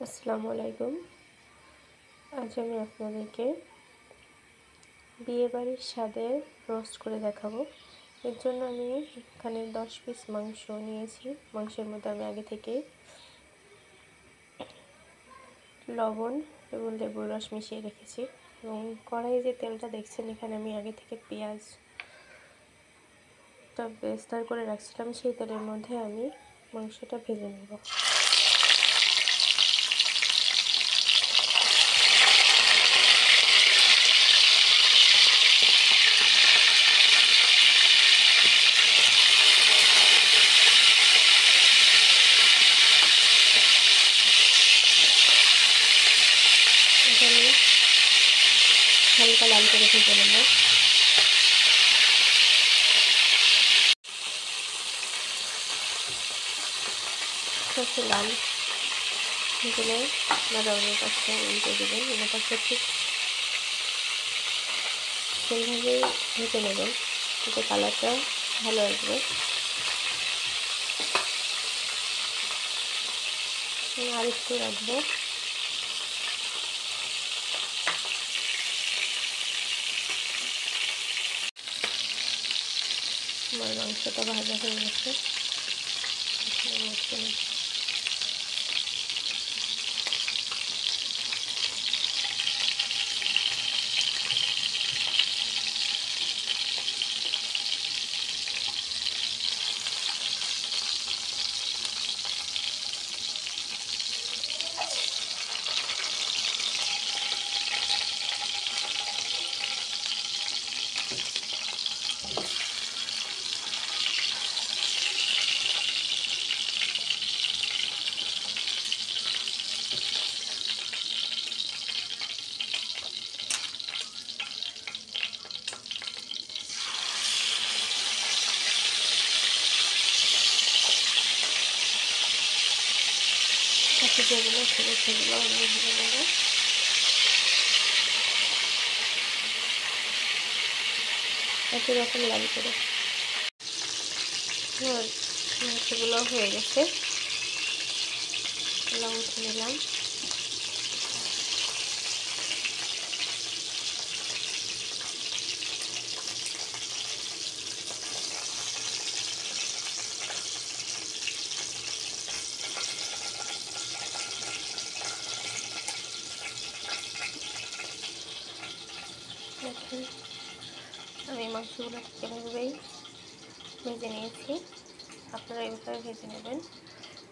আসসালামু আলাইকুম। আজ আমি আপনাদেরকে বিয়েবাড়ির স্বাদে রোস্ট করে দেখাবো। এর জন্য আমি এখানে 10 পিস মাংস নিয়েছি। মাংসের মধ্যে আমি আগে থেকে লবণ এবং লেবুর রস মিশিয়ে রেখেছি এবং কড়াইয়ে যে তেলটা দেখছেন এখানে আমি আগে থেকে পেঁয়াজটা বেস্তার করে রাখছিলাম। সেই তেলের মধ্যে আমি মাংসটা ভেজে নেব। এখানে হালকা লাল করে ভেজে নেব। সবচেয়ে লাল ভেজে অন্য পাশটা উল্টে দেবেন। অন্য পাশটা ঠিক সেইভাবেই ভেজে নেবেন, এতে কালারটা ভালো আসবে। আর একটু রাখবো। আমার মাংসটা ভাজা হয়ে গেছে। যেগুলো ছিল সেগুলো আমি ভেজে নেব। একই রকম লাল করে মাংসগুলো হয়ে গেছে। উঠে নিলাম। দেখুন আমি মাংসগুলো ঠিক এভাবেই ভেজে নিয়েছি। আপনারা এইভাবে ভেজে নেবেন।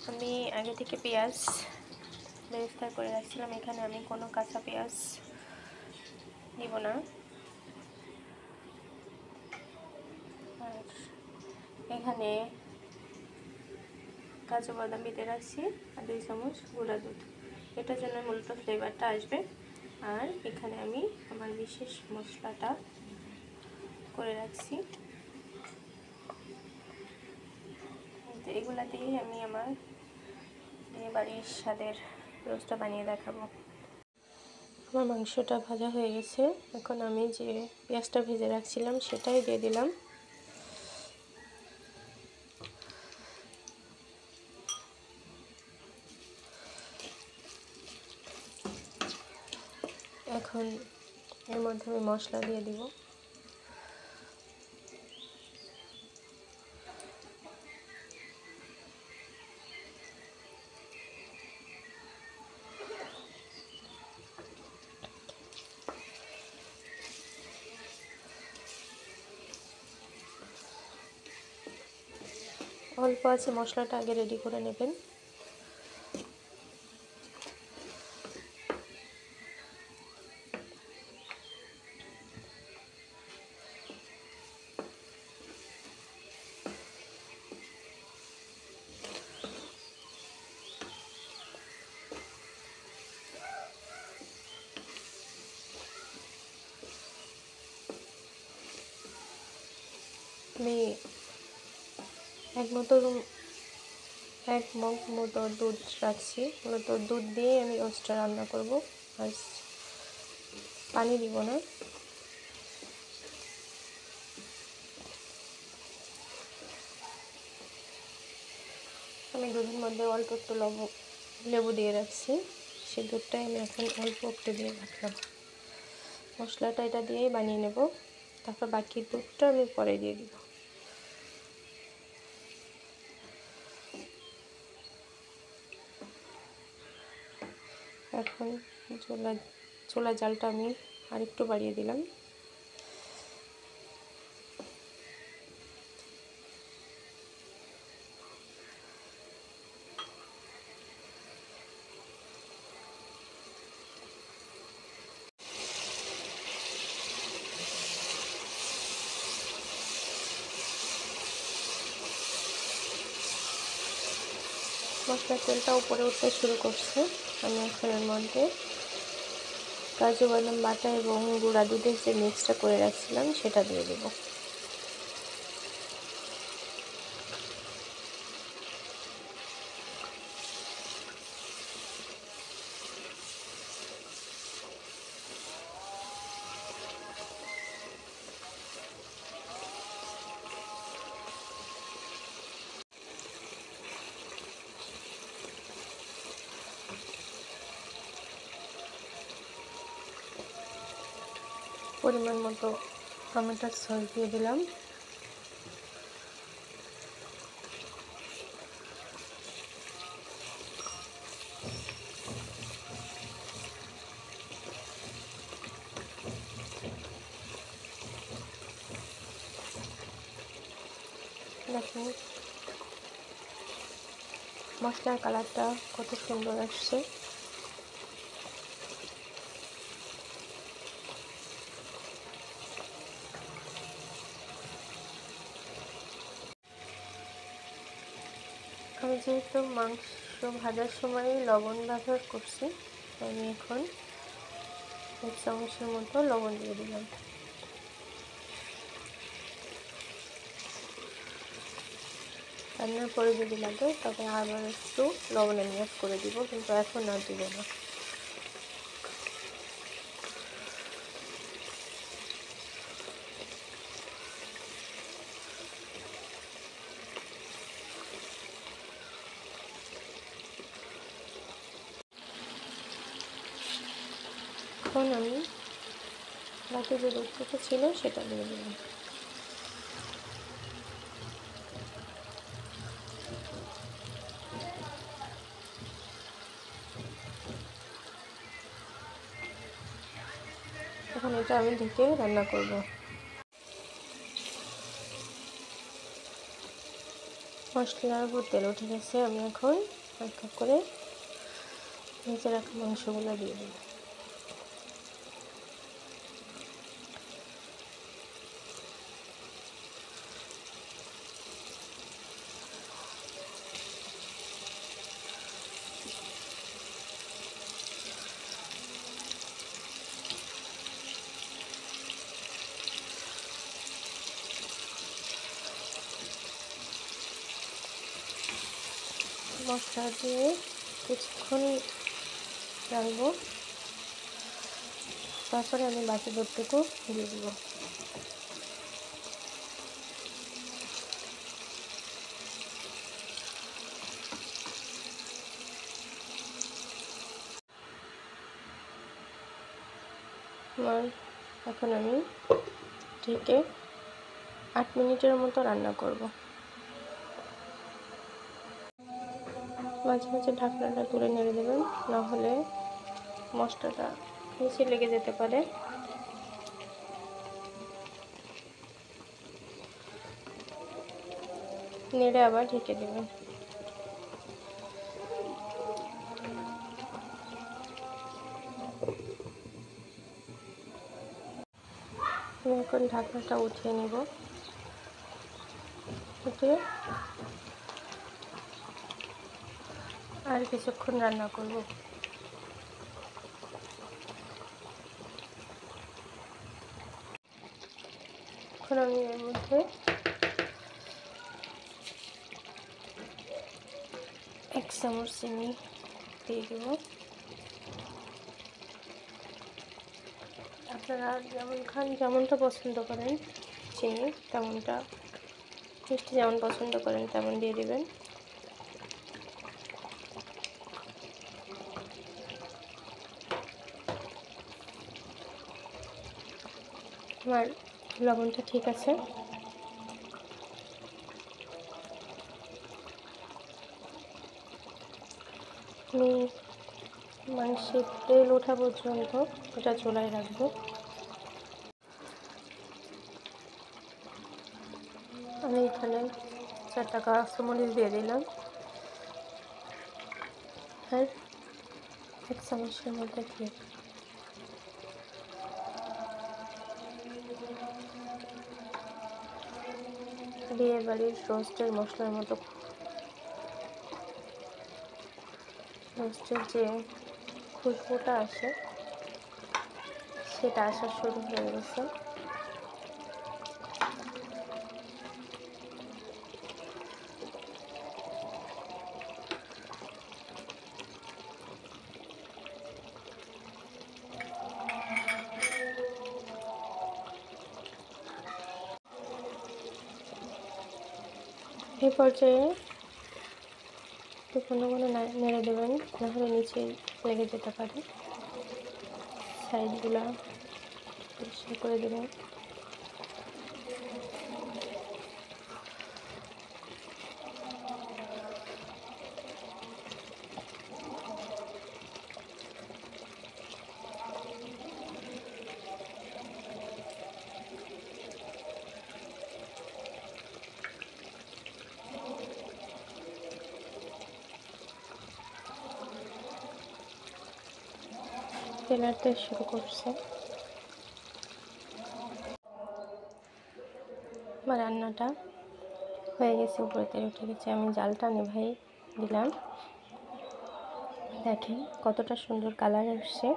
আমি আগে থেকে পেঁয়াজ বেরেস্তা করে রাখছিলাম। এখানে আমি কোনো কাঁচা পেঁয়াজ দিব না। আর এখানে কাজু বাদাম বেটে রাখছি আর 2 চামচ গুঁড়া দুধ। এটার জন্য মূলত ফ্লেভারটা আসবে। আর এখানে আমি আমার বিশেষ মশলাটা করে রাখছি। এগুলা দিয়েই আমি আমার বিয়েবাড়ির স্বাদের রোস্টটা বানিয়ে দেখাবো। আমার মাংসটা ভাজা হয়ে গেছে। এখন আমি যে পেঁয়াজটা ভেজে রাখছিলাম সেটাই দিয়ে দিলাম। এখন এর মধ্যে আমি মশলা দিয়ে দিব। অল্প আছে, মশলাটা আগে রেডি করে নেবেন। আমি এক মগ মতো দুধ রাখছি। মূলত দুধ দিয়ে আমি রোস্টটা রান্না করব, আর পানি দিব না। আমি দুধের মধ্যে অল্প একটু লেবু দিয়ে রাখছি। সেই দুধটাই আমি এখন অল্প একটু দিয়ে রাখলাম। মশলাটা এটা দিয়েই বানিয়ে নেব, তারপর বাকি দুধটা আমি পরে দিয়ে দিব। এখন চুলা জালটা আমি আরেকটু বাড়িয়ে দিলাম। মশলার তেলটা উপরে উঠতে শুরু করছে। আমি এখন এর মধ্যে কাজু বাদাম বাটা এবং গুঁড়া দুধের যে মিক্সটা করে রাখছিলাম সেটা দিয়ে দেবো। পরিমাণ মতো টমেটোর সস দিয়ে দিলাম। দেখুন মশলার কালারটা কত সুন্দর আসছে। আমি যেহেতু মাংস ভাজার সময় লবণ ব্যবহার করছি, আমি এখন 1 চামচের মতো লবণ দিয়ে দিলাম। রান্নার পরে যদি লাগে তবে আবার একটু লবণ আমি অ্যাড করে দিব, কিন্তু এখন আর দিব না। এখন আমি বাকি যে দুধটুকু ছিল সেটা দিয়ে দিলাম। এখন এটা আমি ঢেকে রান্না করব। মশলার উপর তেল উঠে গেছে, আমি এখন এক এক করে ভেজে রাখা মাংসগুলো দিয়ে দেব। মশলা দিয়ে কিছুক্ষণ রাখবো, তারপরে আমি বাকি দুধটুকু দিয়ে দেব। এখন আমি ঢেকে 8 মিনিটের মতো রান্না করব। মাঝে মাঝে ঢাকনাটা তুলে নেড়ে দেবেন, নাহলে মশলাটা নিচে লেগে যেতে পারে। নেড়ে আবার ঢেকে দেবেন। আমি এখন ঢাকনাটা উঠিয়ে নেব। উঠিয়ে আর কিছুক্ষণ রান্না করব। এখন আমি এর মধ্যে 1 চামচ চিনি দিয়ে দেব। আপনারা যেমন খান, যেমনটা পছন্দ করেন চিনি তেমনটা, মিষ্টি যেমন পছন্দ করেন তেমন দিয়ে দেবেন। আমার লবণটা ঠিক আছে। আমি মাংসের তেল ওঠা পর্যন্ত এটা চুলায় রাখবো। আমি এখানে 4টা কাঁচামরিচ দিয়ে দিলাম, আর 1 চামচের মধ্যে ঘি। বিয়ে বাড়ির রোস্টের মশলার মতো রোস্টের যে খুশবুটা আসে সেটা আসা শুরু হয়ে গেছে। এই পর্যায়ে একটু কোনো নেড়ে দেবেন, নাহলে নিচে লেগে যেতে পারে। সাইডগুলা পরিষ্কার করে দেবেন। তেল আনতে শুরু করছে। আমার রান্নাটা হয়ে গেছে, উপরে তেল উঠে গেছে। আমি জালটা নেভাই দিলাম। দেখেন কতটা সুন্দর কালার আসছে।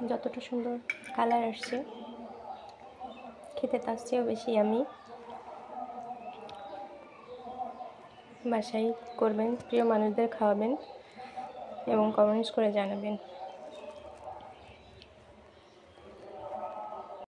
যতটা সুন্দর কালার আসছে, খেতে তার চেয়েও বেশি আমি বাসায় করবেন, প্রিয় মানুষদের খাওয়াবেন এবং কমেন্টস করে জানাবেন।